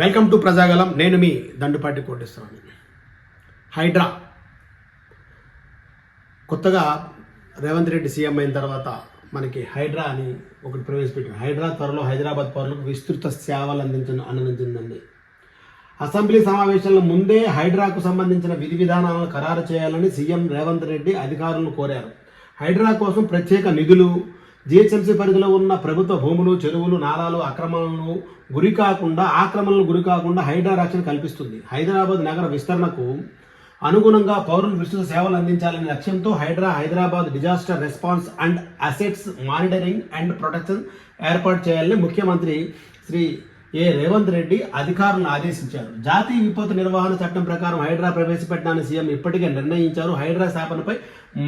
Welcome to Prajagalam. నేను మీ దండుపాటి కోటేశ్వరరావు. హైడ్రా కొత్తగా Revanth Reddy CM అయిన తర్వాత మనకి హైడ్రా అని ఒకటి ప్రవేశపెట్టారు. హైడ్రా త్వరలో హైదరాబాద్ పౌరులకు విస్తృత సేవలు అందించిందండి. అసెంబ్లీ సమావేశాల ముందే హైడ్రాకు సంబంధించిన విధి విధానాలను ఖరారు చేయాలని సీఎం రేవంత్ రెడ్డి అధికారులను కోరారు. హైడ్రా కోసం ప్రత్యేక నిధులు, జిహెచ్ఎంసీ పరిధిలో ఉన్న ప్రభుత్వ భూములు, చెరువులు, నాలాలు ఆక్రమణలకు గురికాకుండా హైడ్రా రక్షణ కల్పిస్తుంది. హైదరాబాద్ నగర విస్తరణకు అనుగుణంగా పౌరులు విస్తృత సేవలు అందించాలనే లక్ష్యంతో Hyderabad disaster response and assets monitoring and protection ఏర్పాటు చేయాలని ముఖ్యమంత్రి శ్రీ రేవంత్ రెడ్డి అధికారులను ఆదేశించారు. జాతీయ విపత్తు నిర్వహణ చట్టం ప్రకారం హైడ్రా ప్రవేశపెట్టాలని సీఎం ఇప్పటికే నిర్ణయించారు. హైడ్రా స్థాపనపై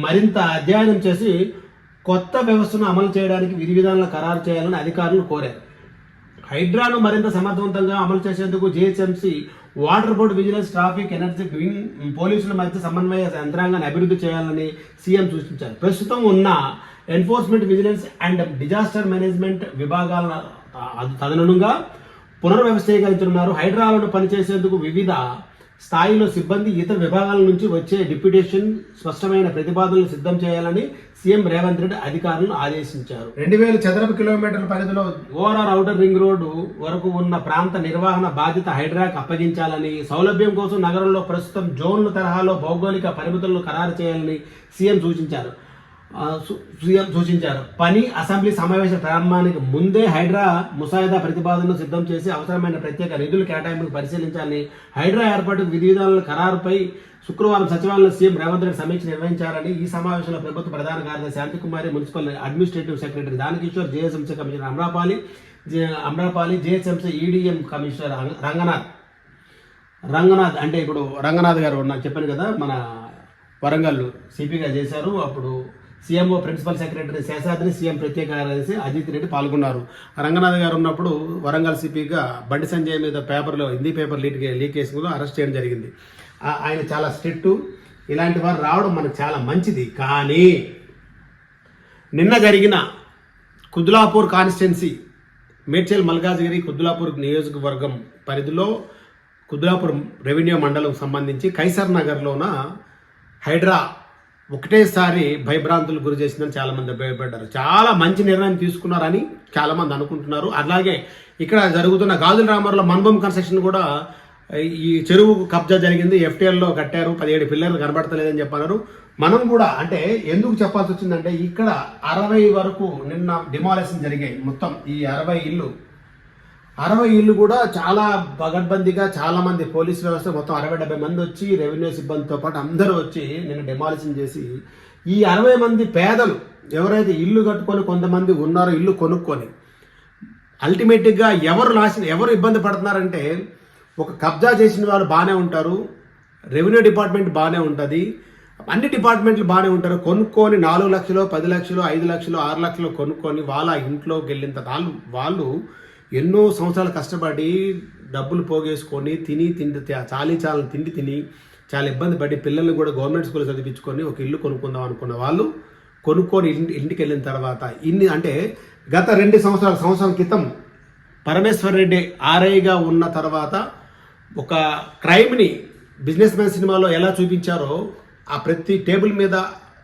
మరింత అధ్యయనం చేసి కొత్త వ్యవస్థను అమలు చేయడానికి విధి విధానాలను ఖరారు చేయాలని అధికారులను కోరారు. హైడ్రాను మరింత సమర్థవంతంగా అమలు చేసేందుకు GHMC, water board, vigilance, traffic, energy wing, పోలీసుల మధ్య సమన్వయ యంత్రాంగాన్ని అభివృద్ధి చేయాలని సీఎం సూచించారు. ప్రస్తుతం ఉన్న enforcement, vigilance and disaster management విభాగాల తదనుగుణంగా పునర్వ్యవస్థీకరించనున్నారు. హైడ్రాలను పనిచేసేందుకు వివిధ స్థాయిలో సిబ్బంది, ఇతర విభాగాల నుంచి వచ్చే డిప్యూటేషన్ స్పష్టమైన ప్రతిపాదనలు సిద్ధం చేయాలని సీఎం రేవంత్ రెడ్డి అధికారులను ఆదేశించారు. 2000 చదరపు కిలోమీటర్ల పరిధిలో ఓఆర్ఆర్ ఔటర్ రింగ్ రోడ్డు వరకు ఉన్న ప్రాంత నిర్వహణ బాధ్యత హైడ్రాకు అప్పగించాలని, సౌలభ్యం కోసం నగరంలో ప్రస్తుతం జోన్ల తరహాలో భౌగోళిక పరిమితులను ఖరారు చేయాలని సీఎం సూచించారు. పని అసెంబ్లీ సమావేశ ప్రారంభానికి ముందే హైడ్రా ముసాయిదా ప్రతిపాదనను సిద్ధం చేసి అవసరమైన ప్రత్యేక నిధుల కేటాయింపును పరిశీలించాలని, హైడ్రా ఏర్పాటుకు విధి విధానాల ఖరారుపై శుక్రవారం సచివాలయంలో సీఎం రేవంత్ రెడ్డి సమీక్ష నిర్వహించారని, ఈ సమావేశంలో ప్రభుత్వ ప్రధాన కార్యదర్శి Shanthi Kumari, municipal administrative secretary Dana Kishore, JSMC commissioner Amrapali, JSMC EDM commissioner Ranganath అంటే ఇప్పుడు రంగనాథ్ గారు నాకు చెప్పాను కదా, మన వరంగల్ సిపిగా చేశారు. అప్పుడు CMO principal secretary Seshadri, CM ప్రత్యేక కార్యదర్శి అజిత్ రెడ్డి పాల్గొన్నారు. రంగనాథ్ గారు ఉన్నప్పుడు వరంగల్ సిపిగా బండి సంజయ్ మీద పేపర్లో హిందీ పేపర్ లీక్ కేసులో అరెస్ట్ చేయడం జరిగింది. ఆయన చాలా స్ట్రిక్ట్. ఇలాంటి వారు రావడం మనకు చాలా మంచిది. కానీ నిన్న జరిగిన కుద్లాపూర్ కాన్స్టిట్యున్సీ, మేడ్చల్ మల్కాజ్గిరి కుద్లాపూర్ నియోజకవర్గం పరిధిలో కుద్లాపూర్ రెవెన్యూ మండలం సంబంధించి కైసర్ నగర్లోన హైడ్రా ఒకటేసారి భయభ్రాంతులకు గురి చేసిందని చాలామంది భయపడ్డారు. చాలా మంచి నిర్ణయం తీసుకున్నారని చాలామంది అనుకుంటున్నారు. అలాగే ఇక్కడ జరుగుతున్న గాజుల రామారంలో మన్భూమ్ కన్స్ట్రక్షన్ కూడా ఈ చెరువు కబ్జా జరిగింది, ఎఫ్టీఎల్లో కట్టారు, 17 పిల్లర్లు కనబడతలేదని చెప్పన్నారు. మనం కూడా అంటే ఎందుకు చెప్పాల్సి వచ్చిందంటే ఇక్కడ 60 వరకు నిన్న డిమాలిషన్ జరిగాయి. మొత్తం ఈ 60 ఇళ్ళు కూడా చాలా పగడ్బందీగా చాలా మంది పోలీస్ వ్యవస్థ మొత్తం 60-70 మంది వచ్చి రెవెన్యూ సిబ్బందితో పాటు అందరూ వచ్చి నిన్న డెమాలిషన్ చేసి ఈ 60 మంది పేదలు ఎవరైతే ఇల్లు కట్టుకొని కొంతమంది ఉన్నారో ఇల్లు కొనుక్కొని అల్టిమేట్గా ఎవరు ఇబ్బంది పడుతున్నారంటే, ఒక కబ్జా చేసిన వాళ్ళు బాగానే ఉంటారు, రెవెన్యూ డిపార్ట్మెంట్ బాగానే ఉంటుంది, అన్ని డిపార్ట్మెంట్లు బాగానే ఉంటారు. కొనుక్కొని 4 లక్షలు, 10 లక్షలు, 5 లక్షలు, 6 లక్షలు కొనుక్కొని వాళ్ళ ఇంట్లోకి వెళ్ళిన వాళ్ళు ఎన్నో సంవత్సరాలు కష్టపడి డబ్బులు పోగేసుకొని తిని తిండి తిని చాలా ఇబ్బంది పడి పిల్లల్ని కూడా గవర్నమెంట్ స్కూల్ చదివించుకొని ఒక ఇల్లు కొనుక్కుందాం అనుకున్న వాళ్ళు కొనుక్కొని ఇంటికి వెళ్ళిన తర్వాత అంటే గత 2 సంవత్సరం క్రితం పరమేశ్వర్ రెడ్డి ఆర్ఐగా ఉన్న తర్వాత ఒక క్రైమ్ని బిజినెస్ మ్యాన్ సినిమాలో ఎలా చూపించారో ఆ ప్రతి టేబుల్ మీద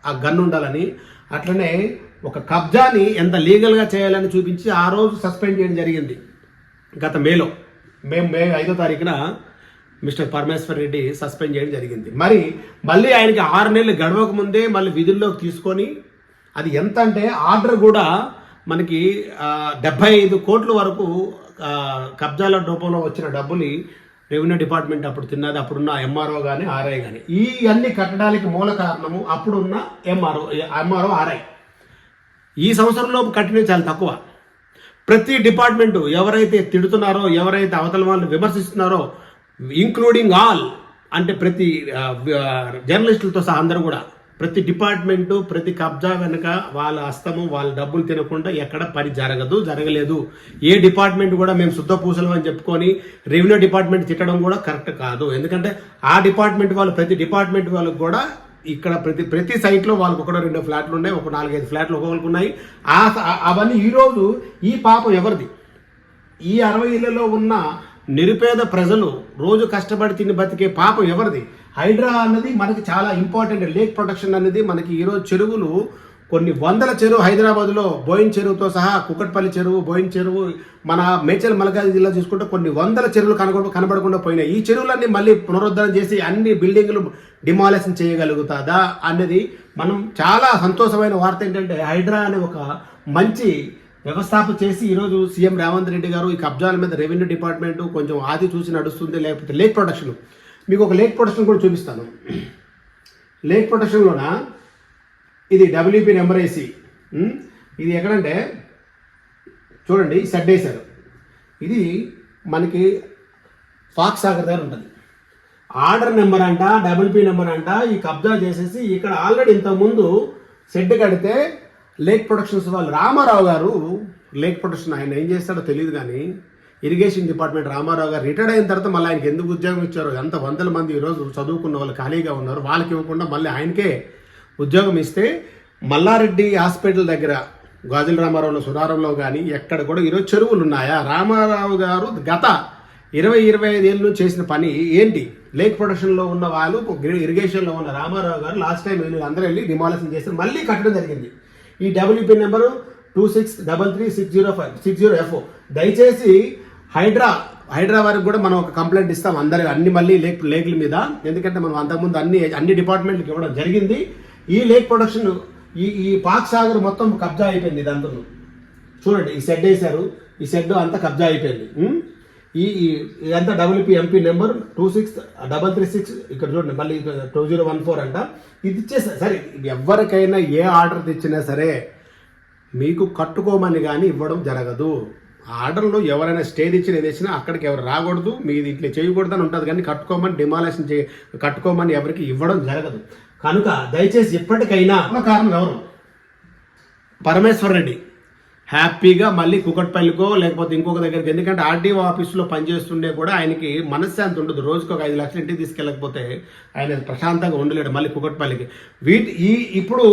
ఆ గన్ ఉండాలని, అట్లనే ఒక కబ్జాని ఎంత లీగల్గా చేయాలని చూపించి ఆ రోజు సస్పెండ్ చేయడం జరిగింది. గత మే 5వ తారీఖున మిస్టర్ పరమేశ్వర్ రెడ్డి సస్పెండ్ చేయడం జరిగింది. మళ్ళీ ఆయనకి 6 నెలలు గడవక ముందే మళ్ళీ విధుల్లోకి తీసుకొని, అది ఎంత అంటే ఆర్డర్ కూడా మనకి 75 కోట్ల వరకు కబ్జాల రూపంలో వచ్చిన డబ్బుని రెవెన్యూ డిపార్ట్మెంట్ అప్పుడు తిన్నది. అప్పుడున్న ఎంఆర్ఓ కానీ ఆర్ఐ కానీ ఈ అన్ని కట్టడానికి మూల కారణము అప్పుడున్న ఎంఆర్ఓ ఆర్ఐ. ఈ సంవత్సరంలోపు కట్టినవి చాలా తక్కువ. ప్రతి డిపార్ట్మెంటు ఎవరైతే తిడుతున్నారో, ఎవరైతే అవతల వాళ్ళు విమర్శిస్తున్నారో, ఇంక్లూడింగ్ ఆల్ అంటే ప్రతి జర్నలిస్టులతో సహా అందరూ కూడా ప్రతి డిపార్ట్మెంటు ప్రతి కబ్జా వెనుక వాళ్ళ హస్తము, వాళ్ళ డబ్బులు తినకుండా ఎక్కడ పని జరగలేదు. ఏ డిపార్ట్మెంట్ కూడా మేము శుద్ధ పూసలు అని చెప్పుకొని రెవెన్యూ డిపార్ట్మెంట్ తిట్టడం కూడా కరెక్ట్ కాదు. ఎందుకంటే ఆ డిపార్ట్మెంట్ వాళ్ళు ప్రతి డిపార్ట్మెంట్ వాళ్ళకు కూడా ఇక్కడ ప్రతి సైట్లో వాళ్ళకి 1-2 ఫ్లాట్లు ఉన్నాయి, ఒక 4-5 ఫ్లాట్లు ఒక్కొక్కరికి ఉన్నాయి. అవన్నీ ఈరోజు ఈ పాపం ఎవరిది? ఈ 60 ఇళ్లలో ఉన్న నిరుపేద ప్రజలు రోజు కష్టపడి తిని బతికే పాపం ఎవరిది? హైడ్రా అన్నది మనకి చాలా ఇంపార్టెంట్. లేక్ ప్రొటెక్షన్ అనేది మనకి ఈరోజు చెరువులు కొన్ని వందల చెరువు హైదరాబాద్లో బోయిన్ చెరువుతో సహా కుకట్పల్లి చెరువు, బోయిన్ చెరువు, మన మేడ్చల్ మల్కాజ్గిరి జిల్లా చూసుకుంటే కొన్ని వందల చెరువులు కనబడకుండా పోయినాయి. ఈ చెరువులన్నీ మళ్ళీ పునరుద్ధరణ చేసి అన్ని బిల్డింగ్లు డిమాలిషన్ చేయగలుగుతాదా అనేది మనం చాలా సంతోషమైన వార్త. ఏంటంటే హైడ్రా అనే ఒక మంచి వ్యవస్థాపన చేసి ఈరోజు సీఎం రేవంత్ రెడ్డి గారు ఈ కబ్జాల మీద రెవెన్యూ డిపార్ట్మెంట్ కొంచెం ఆది చూసి నడుస్తుంది. లేకపోతే లేక్ ప్రొటెక్షన్, మీకు ఒక లేక్ ప్రొటెక్షన్ కూడా చూపిస్తాను. లేక్ ప్రొటెక్షన్లోన ఇది WP నెంబర్ ఏసీ, ఇది ఎక్కడంటే చూడండి సెట్ వేశారు. ఇది మనకి ఫాక్స్ సాగర్ దగ్గర ఉంటుంది. ఆర్డర్ నెంబర్ అంట, WP నెంబర్ అంట. ఈ కబ్జా చేసేసి ఇక్కడ ఆల్రెడీ ఇంతకుముందు షెడ్ కడితే లేక్ ప్రొటెక్షన్స్ వాళ్ళు రామారావు గారు, లేక్ ప్రొటెక్షన్ ఆయన ఏం చేస్తాడో తెలియదు కానీ ఇరిగేషన్ డిపార్ట్మెంట్ రామారావు గారు రిటైర్డ్ అయిన తర్వాత మళ్ళీ ఆయనకి ఎందుకు ఉద్యోగం ఇచ్చారో, ఎంత వందల మంది ఈరోజు చదువుకున్న వాళ్ళు ఖాళీగా ఉన్నారు, వాళ్ళకి ఇవ్వకుండా మళ్ళీ ఆయనకే ఉద్యోగం ఇస్తే మల్లారెడ్డి హాస్పిటల్ దగ్గర గాజుల రామారావులో, సురారంలో కానీ ఎక్కడ కూడా ఈరోజు చెరువులు ఉన్నాయా? రామారావు గారు గత 20-25 ఏళ్ళ నుంచి చేసిన పని ఏంటి? లేక్ ప్రొటెక్షన్లో ఉన్న వాళ్ళు, ఇరిగేషన్లో ఉన్న రామారావు గారు లాస్ట్ టైం అందరూ వెళ్ళి డిమాలిషన్ చేసి మళ్ళీ కట్టడం జరిగింది. ఈ WP నెంబరు 2633605605 దయచేసి హైడ్రా వారికి కూడా మనం ఒక కంప్లైంట్ ఇస్తాం అన్ని మళ్ళీ లేక్ల మీద. ఎందుకంటే మనం అంతకుముందు అన్ని డిపార్ట్మెంట్లకు ఇవ్వడం జరిగింది. ఈ లేక్ ప్రొడక్షన్ ఈ పాక్ సాగర్ మొత్తం కబ్జా అయిపోయింది. ఇదంతా చూడండి, ఈ షెడ్ వేశారు, ఈ షెడ్ అంతా కబ్జా అయిపోయింది. ఇదంతా WP MP నెంబర్ 26336, ఇక్కడ చూడండి మళ్ళీ 2014 అంట. ఇది ఇచ్చేసా సరే, ఎవరికైనా ఏ ఆర్డర్ తెచ్చినా సరే మీకు కట్టుకోమని కానీ ఇవ్వడం జరగదు. ఆర్డర్లో ఎవరైనా స్టే తెచ్చిన ఏదేసినా అక్కడికి ఎవరు రాకూడదు, మీది ఇట్లా చేయకూడదు అని ఉంటుంది. కానీ కట్టుకోమని డిమాలేషన్ కట్టుకోమని ఎవరికి ఇవ్వడం జరగదు. కనుక దయచేసి ఇప్పటికైనా కారణం ఎవరు? పరమేశ్వర్ రెడ్డి హ్యాపీగా మళ్ళీ కుకట్పల్లికో లేకపోతే ఇంకొక దగ్గరికి, ఎందుకంటే RDO ఆఫీసులో పనిచేస్తుండే కూడా ఆయనకి మనశ్శాంతి ఉండదు. రోజుకి ఒక 5 లక్షలు ఇంటికి తీసుకెళ్ళకపోతే ఆయన ప్రశాంతంగా ఉండలేడు మళ్ళీ కుకట్పల్లికి. ఇప్పుడు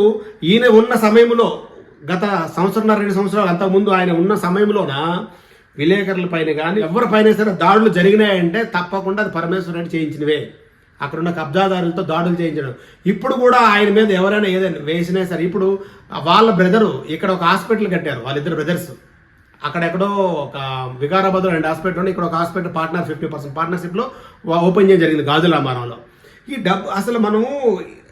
ఈయన ఉన్న సమయంలో గత 1.5-2 సంవత్సరాలు అంతకుముందు ఆయన ఉన్న సమయంలోన విలేకరుల పైన కానీ ఎవరిపైన సరే దాడులు జరిగినాయంటే తప్పకుండా అది పరమేశ్వర్ రెడ్డి చేయించినవే. అక్కడున్న కబ్జాదారులతో దాడులు చేయించడం. ఇప్పుడు కూడా ఆయన మీద ఎవరైనా ఏదైనా వేసినా సరే, ఇప్పుడు వాళ్ళ బ్రదరు ఇక్కడ ఒక హాస్పిటల్ కట్టారు, వాళ్ళిద్దరు బ్రదర్స్. అక్కడెక్కడో ఒక వికారాబాద్లో 2 హాస్పిటల్ ఉన్నాయి, ఇక్కడ ఒక హాస్పిటల్ 50% పార్ట్నర్షిప్లో ఓపెన్ చేయడం జరిగింది గాజుల రామారంలో. ఈ అసలు మనము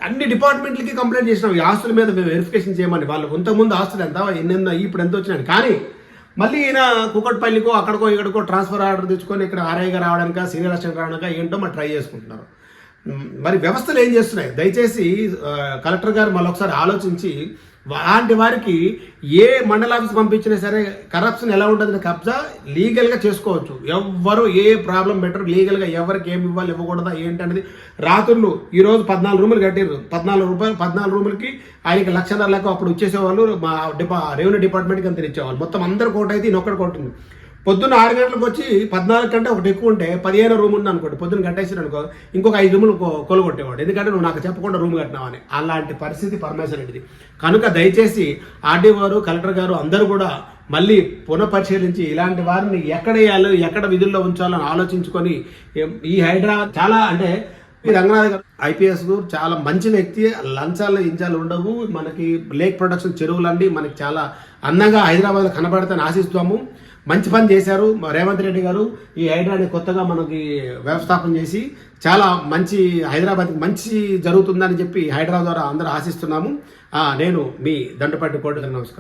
అన్ని డిపార్ట్మెంట్లకి కంప్లైంట్ చేసినాం ఈ ఆస్తుల మీద వెరిఫికేషన్ చేయమని. వాళ్ళు ఇంతకుముందు ఆస్తులు ఎంత ఇప్పుడు ఎంత వచ్చినాయి. కానీ మళ్ళీ ఈయన కుకట్పల్లికో అక్కడికో ఇక్కడికో ట్రాన్స్ఫర్ ఆర్డర్ తెచ్చుకొని ఇక్కడ ఆర్ఐగా రావడానిక, సీనియర్ అసిస్టెంట్ రావడానిక ఏంటో మరి ట్రై చేసుకుంటున్నారు. మరి వ్యవస్థలు ఏం చేస్తున్నాయి? దయచేసి కలెక్టర్ గారు మళ్ళొకసారి ఆలోచించి అలాంటి వారికి ఏ మండల ఆఫీస్ పంపించినా సరే కరప్షన్ ఎలా ఉంటుంది, కబ్జా లీగల్గా చేసుకోవచ్చు. ఎవ్వరు ఏ ప్రాబ్లం పెట్టరు. లీగల్గా ఎవరికి ఏమి ఇవ్వాలి, ఇవ్వకూడదా ఏంటి అనేది రాత్రులు ఈరోజు 14 రూములు కట్టారు. 14 రూములకి ఆయనకి 1,50,000 లెక్క అప్పుడు ఇచ్చేసేవాళ్ళు. మా రెవెన్యూ డిపార్ట్మెంట్కి అంత ఇచ్చేవాళ్ళు. మొత్తం అందరు కోట అయితే ఈయన ఒక్కడి కొట్టింది. పొద్దున్న 6 గంటలకు వచ్చి 14 కంటే ఒకటి ఎక్కువ ఉంటే 15 రూమ్ ఉంది అనుకోండి, పొద్దున్న కట్టేసారు అనుకో, ఇంకొక 5 రూములు కొలగొట్టేవాడు. ఎందుకంటే నువ్వు నాకు చెప్పకుండా రూమ్ కట్టినావని. అలాంటి పరిస్థితి పరమేశ్వర్ రెడ్డిది. కనుక దయచేసి RDO గారు, కలెక్టర్ గారు అందరూ కూడా మళ్ళీ పునఃపరిశీలించి ఇలాంటి వారిని ఎక్కడ వేయాలో, ఎక్కడ విధుల్లో ఉంచాలో అని ఆలోచించుకొని ఈ హైడ్రా చాలా అంటే ఈ రంగనాథ్ గారు IPS చాలా మంచి వ్యక్తి. లంచాలు ఇంచాలు ఉండవు. మనకి లేక్ ప్రొటెక్షన్ చెరువులండి మనకి చాలా అందంగా హైదరాబాద్లో కనబడతాయని ఆశిస్తాము. మంచి పని చేశారు రేవంత్ రెడ్డి గారు. ఈ హైడ్రాని కొత్తగా మనకి వ్యవస్థాపన చేసి చాలా మంచి హైదరాబాద్కి మంచి జరుగుతుందని చెప్పి హైడ్రా ద్వారా అందరూ ఆశిస్తున్నాము. నేను మీ దండపాటి కోట. నమస్కారం.